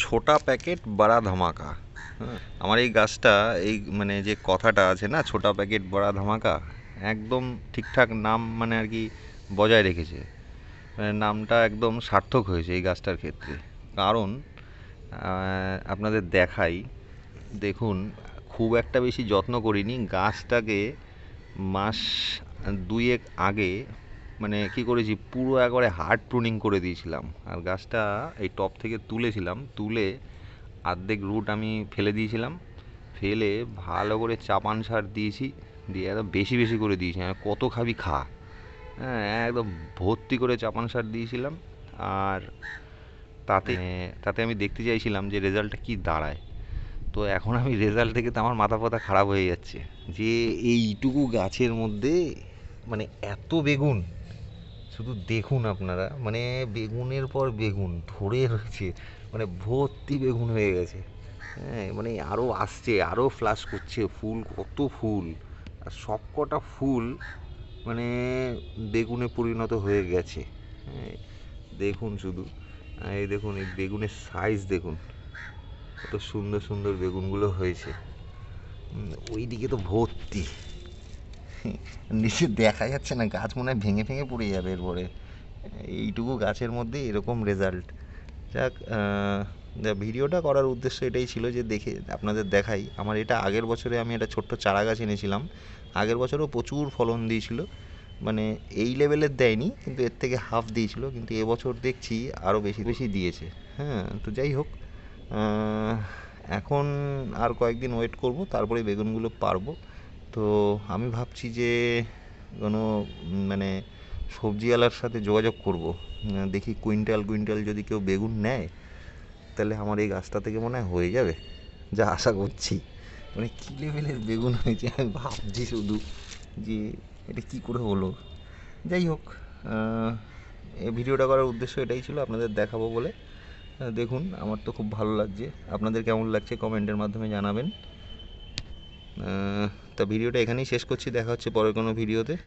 ছোটা প্যাকেট বড়া ধামাকা। হ্যাঁ, আমার এই গাছটা এই মানে যে কথাটা আছে না, ছোটা প্যাকেট বড়া ধামাকা, একদম ঠিকঠাক নাম মানে আর কি বজায় রেখেছে। মানে নামটা একদম সার্থক হয়েছে এই গাছটার ক্ষেত্রে। কারণ আপনাদের দেখাই, দেখুন, খুব একটা বেশি যত্ন করিনি গাছটাকে। মাস দুয়েক আগে মানে কি করেছি, পুরো একবারে হার্ড প্রুনিং করে দিয়েছিলাম। আর গাছটা এই টপ থেকে তুলেছিলাম, তুলে অর্ধেক রুট আমি ফেলে দিয়েছিলাম, ফেলে ভালো করে চাপান সার দিয়েছি, দিয়ে একদম বেশি বেশি করে দিয়েছি, মানে কত খাবি খা। হ্যাঁ, একদম ভর্তি করে চাপান সার দিয়েছিলাম। আর তাতে তাতে আমি দেখতে চাইছিলাম যে রেজাল্টটা কি দাঁড়ায়। তো এখন আমি রেজাল্ট দেখে তো আমার মাথা ফাতা খারাপ হয়ে যাচ্ছে, যে এইটুকু গাছের মধ্যে মানে এত বেগুন। শুধু দেখুন আপনারা, মানে বেগুনের পর বেগুন ধরে রয়েছে, মানে ভর্তি বেগুন হয়ে গেছে। হ্যাঁ, মানে আরও আসছে, আরও ফ্লাশ করছে ফুল, কত ফুল। আর সব কটা ফুল মানে বেগুনে পরিণত হয়ে গেছে। হ্যাঁ, দেখুন শুধু, এই দেখুন এই বেগুনের সাইজ দেখুন, কত সুন্দর সুন্দর বেগুনগুলো হয়েছে। ওই দিকে তো ভর্তি, নিচে দেখা যাচ্ছে না, গাছ মনে হয় ভেঙে ভেঙে পড়ে যাবে এরপরে। এইটুকু গাছের মধ্যে এরকম রেজাল্ট। যাক, ভিডিওটা করার উদ্দেশ্য এটাই ছিল যে দেখে আপনাদের দেখাই। আমার এটা আগের বছরে আমি একটা ছোট্ট চারা গাছ এনেছিলাম, আগের বছরও প্রচুর ফলন দিয়েছিল। মানে এই লেভেলের দেয়নি, কিন্তু এর থেকে হাফ দিয়েছিল, কিন্তু এবছর দেখছি আরও বেশি বেশি দিয়েছে। হ্যাঁ, তো যাই হোক, এখন আর কয়েকদিন ওয়েট করব, তারপরে বেগুনগুলো পারবো। তো আমি ভাবছি যে কোনো মানে সবজিওয়ালার সাথে যোগাযোগ করব, দেখি কুইন্টাল কুইন্টাল যদি কেউ বেগুন নেয়, তাহলে আমার এই গাছটা থেকে মনে হয় হয়ে যাবে, যা আশা করছি। মানে কী লেভেলের বেগুন হয়েছে আমি ভাবছি শুধু, যে এটা কী করে হলো। যাই হোক, এই ভিডিওটা করার উদ্দেশ্য এটাই ছিল, আপনাদের দেখাবো বলে। দেখুন, আমার তো খুব ভালো লাগছে, আপনাদের কেমন লাগছে কমেন্টের মাধ্যমে জানাবেন। তা ভিডিওটা এখানেই শেষ করছি, দেখা হচ্ছে পরের কোনো ভিডিওতে।